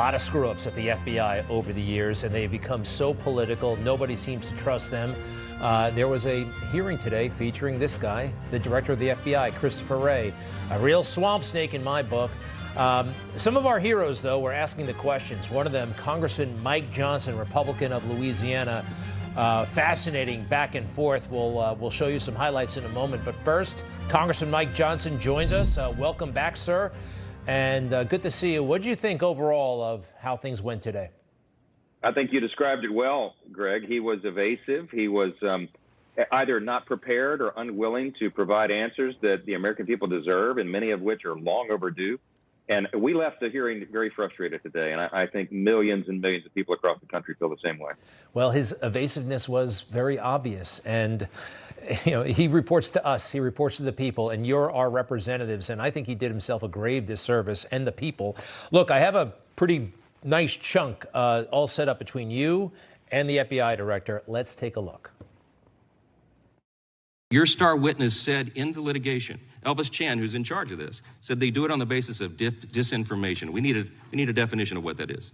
A lot of screw-ups at the FBI over the years, and they've become so political, nobody seems to trust them. There was a hearing today featuring this guy, the director of the FBI, Christopher Wray, a real swamp snake in my book. Some of our heroes, though, were asking the questions. One of them, Congressman Mike Johnson, Republican of Louisiana. Fascinating back and forth. We'll show you some highlights in a moment. But first, Congressman Mike Johnson joins us. Welcome back, sir. And good to see you. What did you think overall of how things went today? I think you described it well, Greg. He was evasive. He was either not prepared or unwilling to provide answers that the American people deserve, and many of which are long overdue. And we left the hearing very frustrated today, and I think millions and millions of people across the country feel the same way. Well, his evasiveness was very obvious, and he reports to us, he reports to the people, and you're our representatives, and I think he did himself a grave disservice and the people. Look, I have a pretty nice chunk all set up between you and the FBI director. Let's take a look. Your star witness said in the litigation, Elvis Chan, who's in charge of this, said they do it on the basis of disinformation. We need a definition of what that is.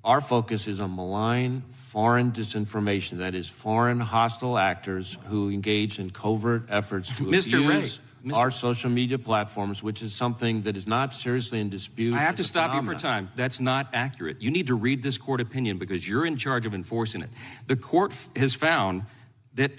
Our focus is on malign foreign disinformation, that is, foreign hostile actors who engage in covert efforts to abuse our social media platforms, which is something that is not seriously in dispute. I have to stop you for time. That's not accurate. You need to read this court opinion because you're in charge of enforcing it. The court has found that,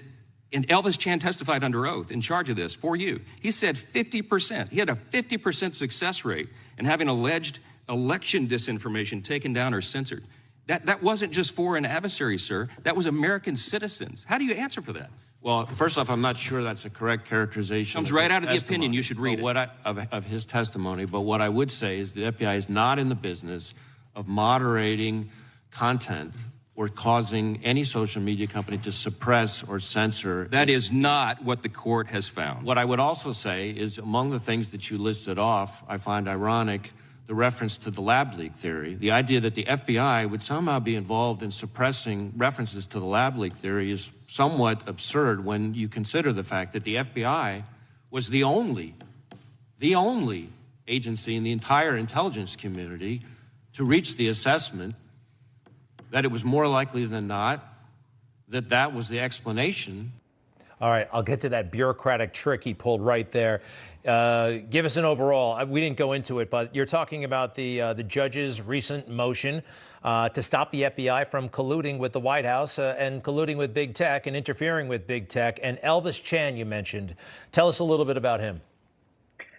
and Elvis Chan testified under oath in charge of this for you. He said 50%. He had a 50% success rate in having alleged election disinformation taken down or censored. That wasn't just foreign adversaries, sir. That was American citizens. How do you answer for that? Well, first off, I'm not sure that's a correct characterization. Comes right out of the opinion. You should read it. Of his testimony. But what I would say is the FBI is not in the business of moderating content or causing any social media company to suppress or censor. That is not what the court has found. What I would also say is among the things that you listed off, I find ironic the reference to the lab leak theory. The idea that the FBI would somehow be involved in suppressing references to the lab leak theory is somewhat absurd when you consider the fact that the FBI was the only agency in the entire intelligence community to reach the assessment that it was more likely than not that that was the explanation. All right, I'll get to that bureaucratic trick he pulled right there. Give us an overall. We didn't go into it, but you're talking about the judge's recent motion to stop the FBI from colluding with the White House and colluding with big tech and interfering with big tech. And Elvis Chan, you mentioned. Tell us a little bit about him.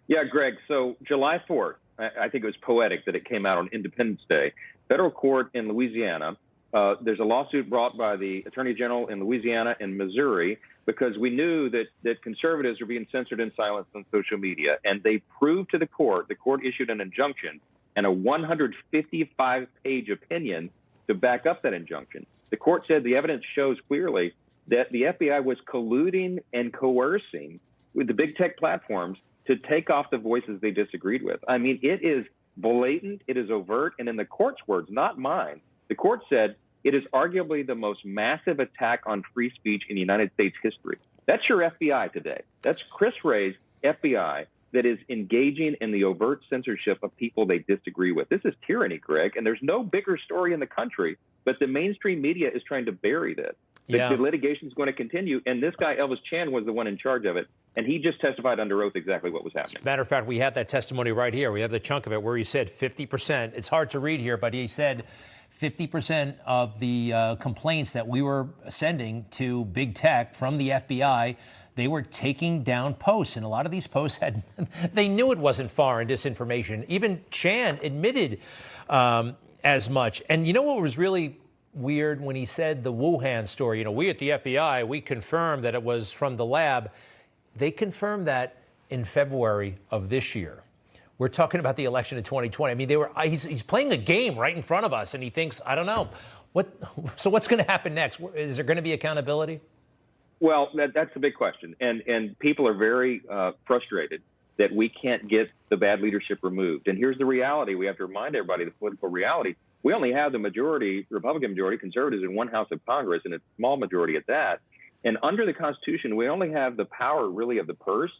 Yeah, Greg. So July 4th, I think it was poetic that it came out on Independence Day. Federal court in Louisiana. There's a lawsuit brought by the Attorney General in Louisiana and Missouri because we knew that conservatives were being censored and silenced on social media. And they proved to the court issued an injunction and a 155-page opinion to back up that injunction. The court said the evidence shows clearly that the FBI was colluding and coercing with the big tech platforms to take off the voices they disagreed with. I mean, it is blatant, it is overt, and in the court's words, not mine, the court said it is arguably the most massive attack on free speech in United States history. That's your FBI today. That's Chris Wray's FBI that is engaging in the overt censorship of people they disagree with. This is tyranny, Greg, and there's no bigger story in the country, but the mainstream media is trying to bury this. The litigation is going to continue, and this guy, Elvis Chan, was the one in charge of it, and he just testified under oath exactly what was happening. As a matter of fact, we have that testimony right here. We have the chunk of it where he said 50%. It's hard to read here, but he said 50% of the complaints that we were sending to big tech from the FBI, they were taking down posts. And a lot of these posts they knew it wasn't foreign disinformation. Even Chan admitted as much. And you know what was really weird when he said the Wuhan story? We at the FBI, we confirmed that it was from the lab. They confirmed that in February of this year. We're talking about the election in 2020. I mean, he's playing a game right in front of us, and he thinks, I don't know. So what's going to happen next? Is there going to be accountability? Well, that's the big question. And people are very frustrated that we can't get the bad leadership removed. And here's the reality. We have to remind everybody the political reality. We only have the majority, Republican majority, conservatives in one house of Congress, and a small majority at that. And under the Constitution, we only have the power, really, of the purse.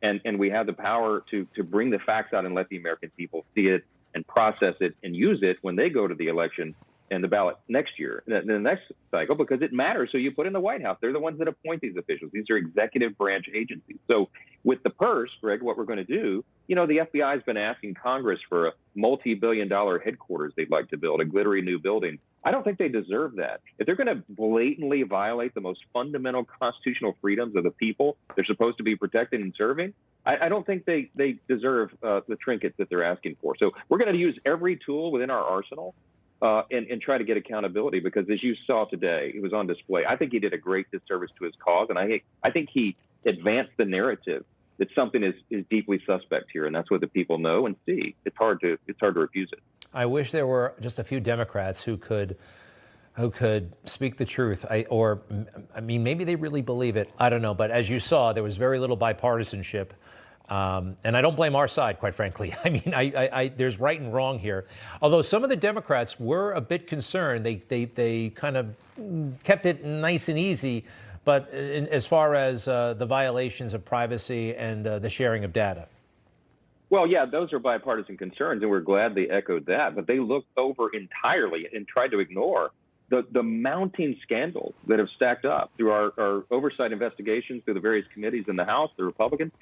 And we have the power to bring the facts out and let the American people see it and process it and use it when they go to the election and the ballot next year, the next cycle, because it matters. So you put in the White House. They're the ones that appoint these officials. These are executive branch agencies. So with the purse, Greg, what we're going to do, the FBI has been asking Congress for a multi-billion-dollar headquarters they'd like to build, a glittery new building. I don't think they deserve that. If they're going to blatantly violate the most fundamental constitutional freedoms of the people they're supposed to be protecting and serving, I don't think they deserve the trinkets that they're asking for. So we're going to use every tool within our arsenal and try to get accountability, because as you saw today, it was on display. I think he did a great disservice to his cause, and I think he advanced the narrative that something is deeply suspect here, and that's what the people know and see. It's hard to refuse it. I wish there were just a few Democrats who could speak the truth. Maybe they really believe it. I don't know. But as you saw, there was very little bipartisanship. And I don't blame our side, quite frankly. There's right and wrong here. Although some of the Democrats were a bit concerned. They kind of kept it nice and easy. But as far as the violations of privacy and the sharing of data. Well, yeah, those are bipartisan concerns, and we're glad they echoed that. But they looked over entirely and tried to ignore the mounting scandals that have stacked up through our oversight investigations through the various committees in the House, the Republicans.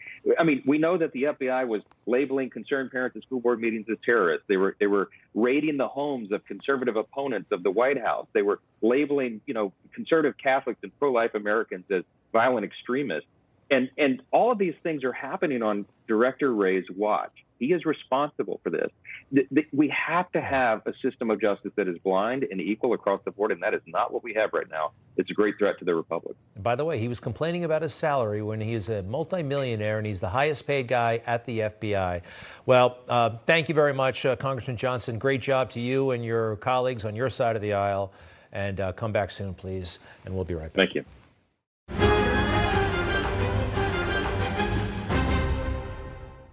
We know that the FBI was labeling concerned parents at school board meetings as terrorists. They were raiding the homes of conservative opponents of the White House. They were labeling, conservative Catholics and pro-life Americans as violent extremists. And all of these things are happening on Director Wray's watch. He is responsible for this. We have to have a system of justice that is blind and equal across the board, and that is not what we have right now. It's a great threat to the republic. By the way, he was complaining about his salary when he is a multimillionaire and he's the highest paid guy at the FBI. Well, thank you very much, Congressman Johnson. Great job to you and your colleagues on your side of the aisle. And come back soon, please, and we'll be right back. Thank you.